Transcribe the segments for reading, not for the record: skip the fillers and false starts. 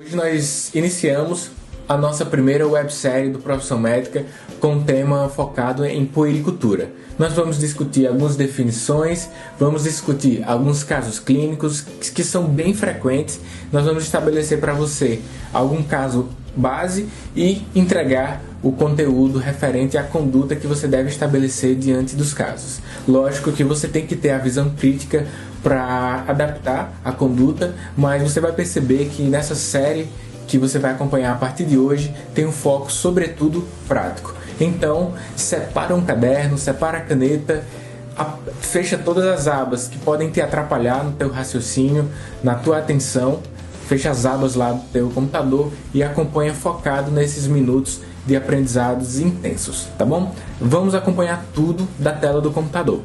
Hoje nós iniciamos a nossa primeira websérie do Profissão Médica com um tema focado em puericultura. Nós vamos discutir algumas definições, vamos discutir alguns casos clínicos que são bem frequentes. Nós vamos estabelecer para você algum caso base e entregar o conteúdo referente à conduta que você deve estabelecer diante dos casos. Lógico que você tem que ter a visão crítica para adaptar a conduta, mas você vai perceber que nessa série que você vai acompanhar a partir de hoje tem um foco sobretudo prático. Então, separa um caderno, separa a caneta, fecha todas as abas que podem te atrapalhar no teu raciocínio, na tua atenção, fecha as abas lá do teu computador e acompanha focado nesses minutos de aprendizados intensos, tá bom? Vamos acompanhar tudo da tela do computador.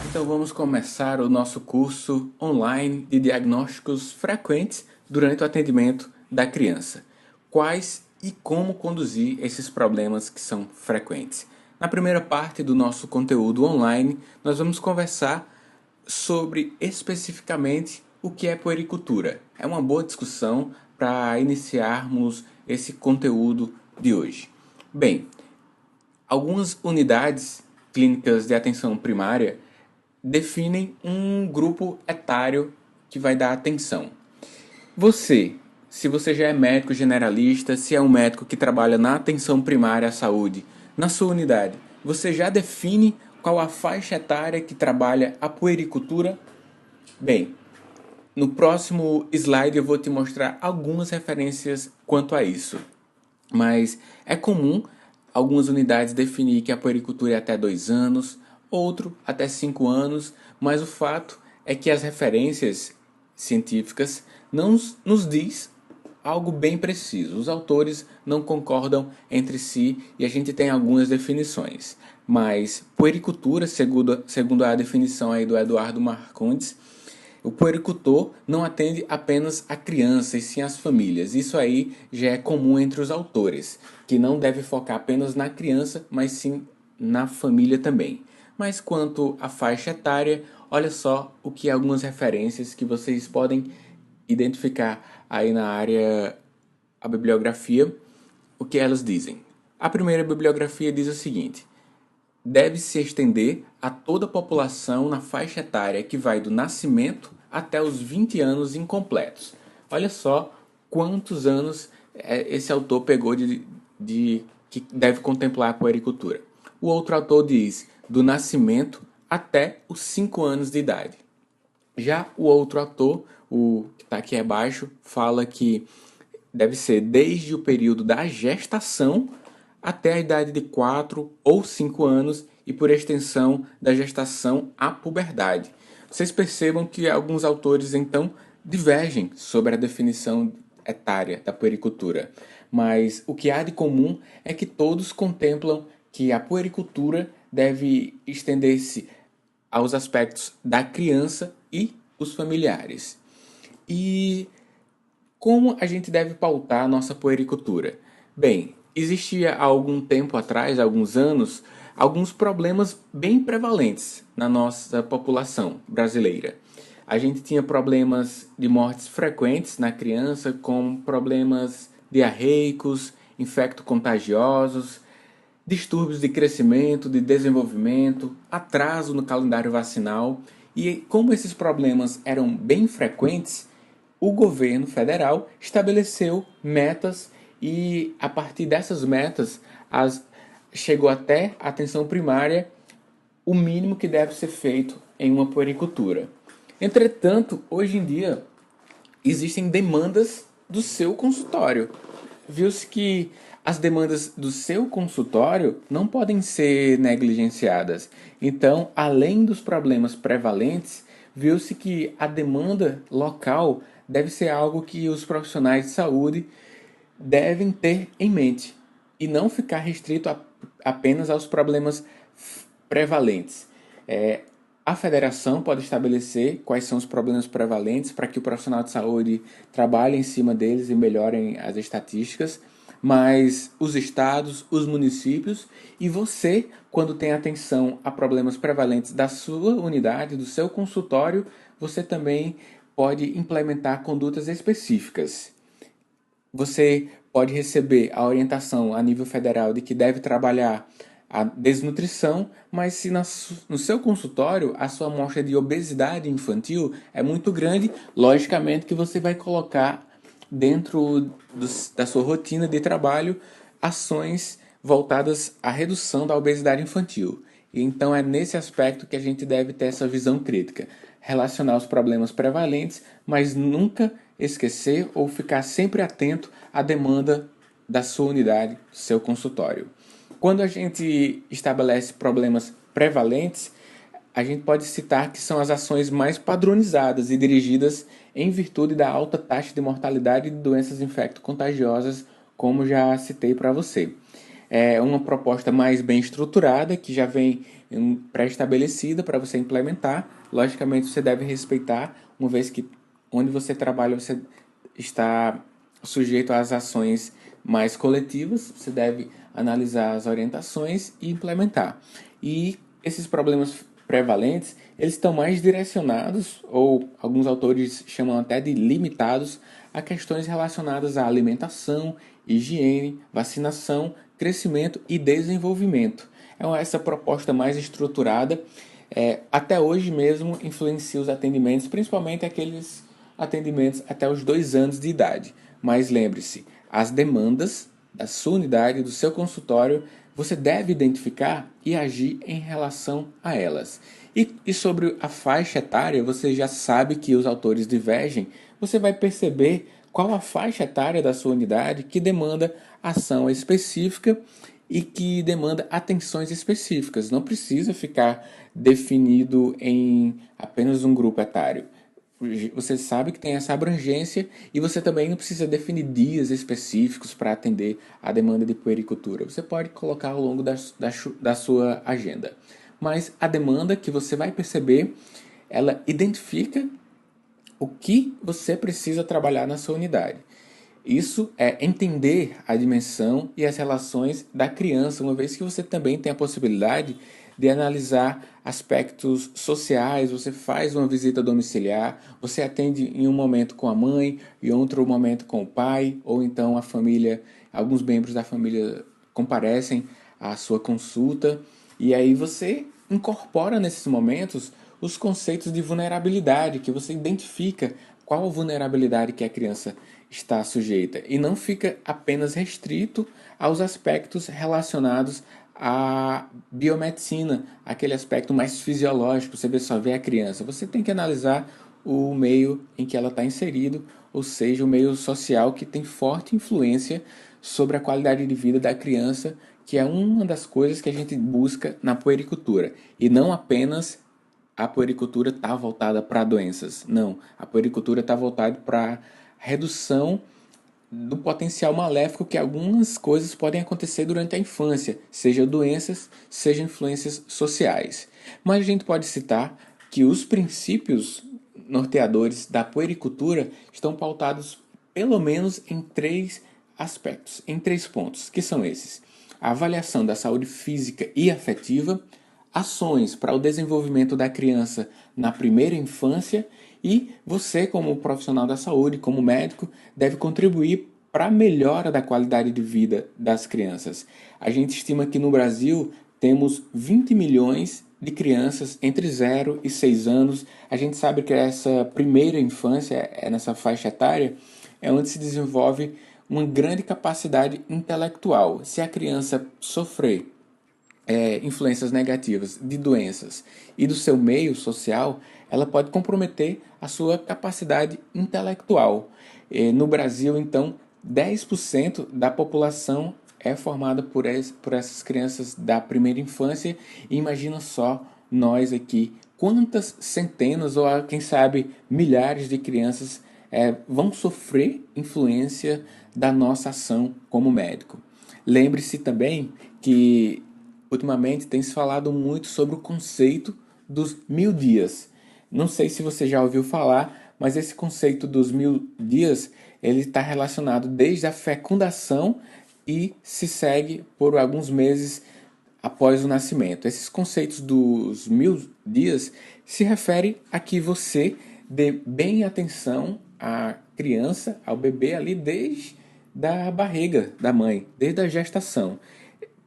Então vamos começar o nosso curso online de diagnósticos frequentes durante o atendimento da criança. Quais e como conduzir esses problemas que são frequentes. Na primeira parte do nosso conteúdo online, nós vamos conversar sobre especificamente o que é puericultura. É uma boa discussão para iniciarmos esse conteúdo de hoje. Bem, algumas unidades clínicas de atenção primária definem um grupo etário que vai dar atenção. Se você já é médico generalista, se é um médico que trabalha na atenção primária à saúde, na sua unidade, você já define qual a faixa etária que trabalha a puericultura? Bem, no próximo slide eu vou te mostrar algumas referências quanto a isso. Mas é comum algumas unidades definir que a puericultura é até 2 anos, outro até 5 anos, mas o fato é que as referências científicas não nos diz algo bem preciso. Os autores não concordam entre si e a gente tem algumas definições. Mas puericultura, segundo a definição aí do Eduardo Marcondes, o puericultor não atende apenas a criança e sim as famílias. Isso aí já é comum entre os autores, que não deve focar apenas na criança, mas sim na família também. Mas quanto à faixa etária, olha só o que algumas referências que vocês podem identificar aí na área, a bibliografia, o que elas dizem. A primeira bibliografia diz o seguinte: deve se estender a toda a população na faixa etária que vai do nascimento até os 20 anos incompletos. Olha só quantos anos esse autor pegou que deve contemplar a puericultura. O outro autor diz do nascimento até os 5 anos de idade. Já o outro autor, o que está aqui abaixo, fala que deve ser desde o período da gestação até a idade de 4 ou 5 anos e, por extensão, da gestação à puberdade. Vocês percebam que alguns autores, então, divergem sobre a definição etária da puericultura, mas o que há de comum é que todos contemplam que a puericultura deve estender-se aos aspectos da criança e os familiares. E como a gente deve pautar a nossa puericultura? Bem, existia há algum tempo atrás, alguns anos, alguns problemas bem prevalentes na nossa população brasileira. A gente tinha problemas de mortes frequentes na criança, como problemas diarreicos, infecto-contagiosos, distúrbios de crescimento, de desenvolvimento, atraso no calendário vacinal. E como esses problemas eram bem frequentes, o governo federal estabeleceu metas e, a partir dessas metas, chegou até a atenção primária o mínimo que deve ser feito em uma puericultura. Entretanto, hoje em dia, existem demandas do seu consultório. Viu-se que as demandas do seu consultório não podem ser negligenciadas. Então, além dos problemas prevalentes, viu-se que a demanda local deve ser algo que os profissionais de saúde devem ter em mente e não ficar restrito apenas aos problemas prevalentes. A federação pode estabelecer quais são os problemas prevalentes para que o profissional de saúde trabalhe em cima deles e melhorem as estatísticas, mas os estados, os municípios e você, quando tem atenção a problemas prevalentes da sua unidade, do seu consultório, você também pode implementar condutas específicas. Você pode receber a orientação a nível federal de que deve trabalhar a desnutrição, mas se no seu consultório a sua amostra de obesidade infantil é muito grande, logicamente que você vai colocar dentro da sua rotina de trabalho ações voltadas à redução da obesidade infantil. E então é nesse aspecto que a gente deve ter essa visão crítica, relacionar os problemas prevalentes, mas nunca esquecer ou ficar sempre atento à demanda da sua unidade, do seu consultório. Quando a gente estabelece problemas prevalentes, a gente pode citar que são as ações mais padronizadas e dirigidas em virtude da alta taxa de mortalidade de doenças infecto-contagiosas, como já citei para você. É uma proposta mais bem estruturada, que já vem pré-estabelecida para você implementar. Logicamente, você deve respeitar, uma vez que onde você trabalha, você está sujeito às ações mais coletivas, você deve analisar as orientações e implementar. E esses problemas prevalentes, eles estão mais direcionados, ou alguns autores chamam até de limitados, a questões relacionadas à alimentação, higiene, vacinação, crescimento e desenvolvimento. Essa proposta mais estruturada, até hoje mesmo, influencia os atendimentos, principalmente aqueles atendimentos até os 2 anos de idade. Mas lembre-se, as demandas da sua unidade, do seu consultório, você deve identificar e agir em relação a elas. E sobre a faixa etária, você já sabe que os autores divergem, você vai perceber qual a faixa etária da sua unidade que demanda ação específica e que demanda atenções específicas. Não precisa ficar definido em apenas um grupo etário. Você sabe que tem essa abrangência e você também não precisa definir dias específicos para atender a demanda de puericultura. Você pode colocar ao longo da sua agenda. Mas a demanda que você vai perceber, ela identifica o que você precisa trabalhar na sua unidade. Isso é entender a dimensão e as relações da criança, uma vez que você também tem a possibilidade de analisar aspectos sociais, você faz uma visita domiciliar, você atende em um momento com a mãe e outro momento com o pai, ou então a família, alguns membros da família comparecem à sua consulta, e aí você incorpora nesses momentos os conceitos de vulnerabilidade, que você identifica qual a vulnerabilidade que a criança está sujeita e não fica apenas restrito aos aspectos relacionados à biomedicina, aquele aspecto mais fisiológico, você só vê a criança. Você tem que analisar o meio em que ela está inserido, ou seja, o meio social que tem forte influência sobre a qualidade de vida da criança, que é uma das coisas que a gente busca na puericultura, e não apenas a puericultura está voltada para doenças. Não, a puericultura está voltada para redução do potencial maléfico que algumas coisas podem acontecer durante a infância, seja doenças, seja influências sociais. Mas a gente pode citar que os princípios norteadores da puericultura estão pautados pelo menos em 3 aspectos, em 3 pontos, que são esses: a avaliação da saúde física e afetiva, ações para o desenvolvimento da criança na primeira infância, e você, como profissional da saúde, como médico, deve contribuir para a melhora da qualidade de vida das crianças. A gente estima que no Brasil temos 20 milhões de crianças entre 0 e 6 anos. A gente sabe que essa primeira infância, nessa faixa etária, é onde se desenvolve uma grande capacidade intelectual. Se a criança sofrer influências negativas de doenças e do seu meio social, ela pode comprometer a sua capacidade intelectual. No Brasil, então, 10% da população é formada por essas crianças da primeira infância. E imagina só nós aqui, quantas centenas ou quem sabe milhares de crianças vão sofrer influência da nossa ação como médico. Lembre-se também que ultimamente tem se falado muito sobre o conceito dos 1.000 dias. Não sei se você já ouviu falar, mas esse conceito dos 1.000 dias ele está relacionado desde a fecundação e se segue por alguns meses após o nascimento. Esses conceitos dos 1.000 dias se referem a que você dê bem atenção à criança, ao bebê ali da barriga da mãe, desde a gestação.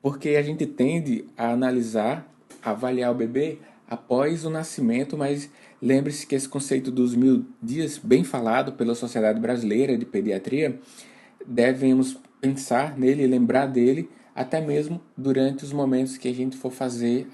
Porque a gente tende a analisar, a avaliar o bebê após o nascimento, mas lembre-se que esse conceito dos 1000 dias, bem falado pela Sociedade Brasileira de Pediatria, devemos pensar nele e lembrar dele até mesmo durante os momentos que a gente for fazer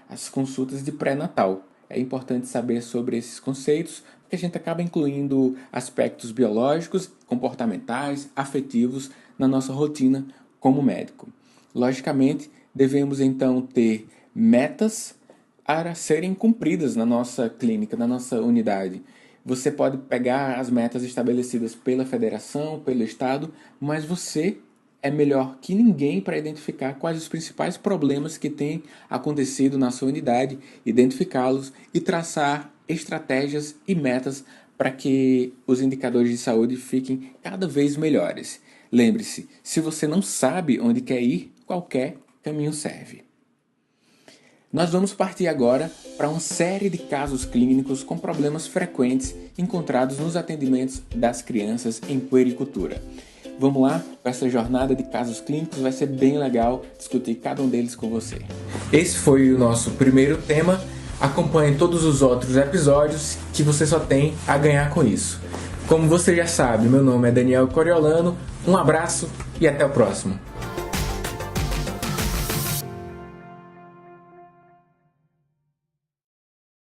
as consultas de pré-natal. É importante saber sobre esses conceitos, porque a gente acaba incluindo aspectos biológicos, comportamentais, afetivos na nossa rotina como médico. Logicamente, devemos então ter metas a serem cumpridas na nossa clínica, na nossa unidade. Você pode pegar as metas estabelecidas pela federação, pelo estado, mas você é melhor que ninguém para identificar quais os principais problemas que têm acontecido na sua unidade, identificá-los e traçar estratégias e metas para que os indicadores de saúde fiquem cada vez melhores. Lembre-se, se você não sabe onde quer ir, qualquer caminho serve. Nós vamos partir agora para uma série de casos clínicos com problemas frequentes encontrados nos atendimentos das crianças em puericultura. Vamos lá? Essa jornada de casos clínicos vai ser bem legal discutir cada um deles com você. Esse foi o nosso primeiro tema. Acompanhe todos os outros episódios que você só tem a ganhar com isso. Como você já sabe, meu nome é Daniel Coriolano. Um abraço e até o próximo.